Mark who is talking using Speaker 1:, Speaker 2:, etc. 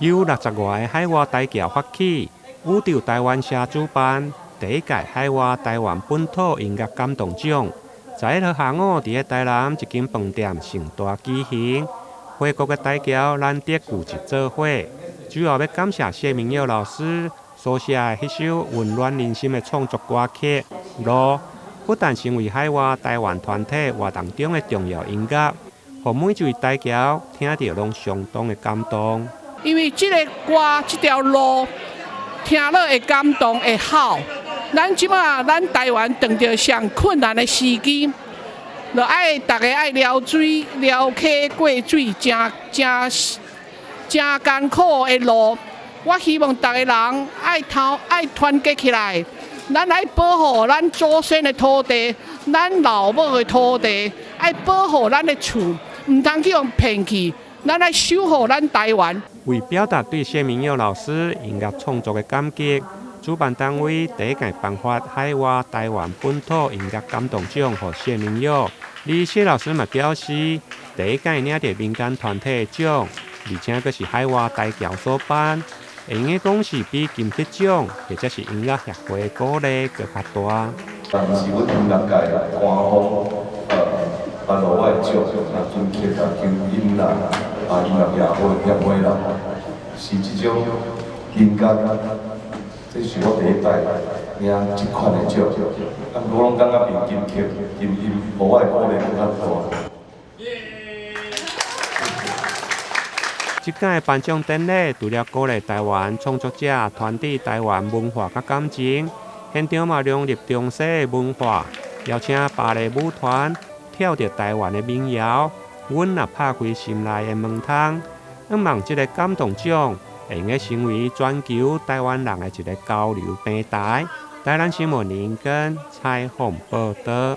Speaker 1: 由60外的海外台侨发起，宇宙台湾社主办第一届海外台湾本土音乐感动奖，在迄下午伫台南一间饭店盛大举行，外国的台侨难得聚集做伙，主要要感谢谢明佑老师所写的迄首温暖人心的创作歌曲《路》，不但成为海外台湾团体活动中的重要音乐，互每一位台侨听着拢相当的感动。
Speaker 2: 因为这个歌这条路听了会感动会好，咱即马咱台湾遇到上困难的时机，就爱大家爱撩水、撩溪过水，真艰苦的路。我希望大家人爱团结起来，咱爱保护咱祖先的土地，咱老母的土地，爱保护咱的厝，唔通去用骗去。咱来守护咱台湾。
Speaker 1: 为表达对谢明佑老师音乐创作的感激，主办单位第一届颁发海外台湾本土音乐感动奖给谢明佑。而谢老师嘛表示，第一届领着民间团体的奖，而且佫是海外台侨所办，会用的讲是比金曲奖或者是音乐协会的鼓励佫较大。
Speaker 3: 但是阮音乐界官方颁落我的奖，啊金曲啊、金音啦、啊音乐协会啦，是即种音乐，这是我第一代领这款的奖，啊我拢感觉比金曲、金音，互我的鼓励更较大。
Speaker 1: 这届的颁奖典礼除了鼓励台湾创作者传递台湾文化甲感情，现场嘛融入中西的文化，邀请芭蕾舞团跳着台湾的民谣，阮也拍开心内的门窗，希望这个感动奖会用成为全球台湾人的一个交流平台。台南新闻林根采访报道。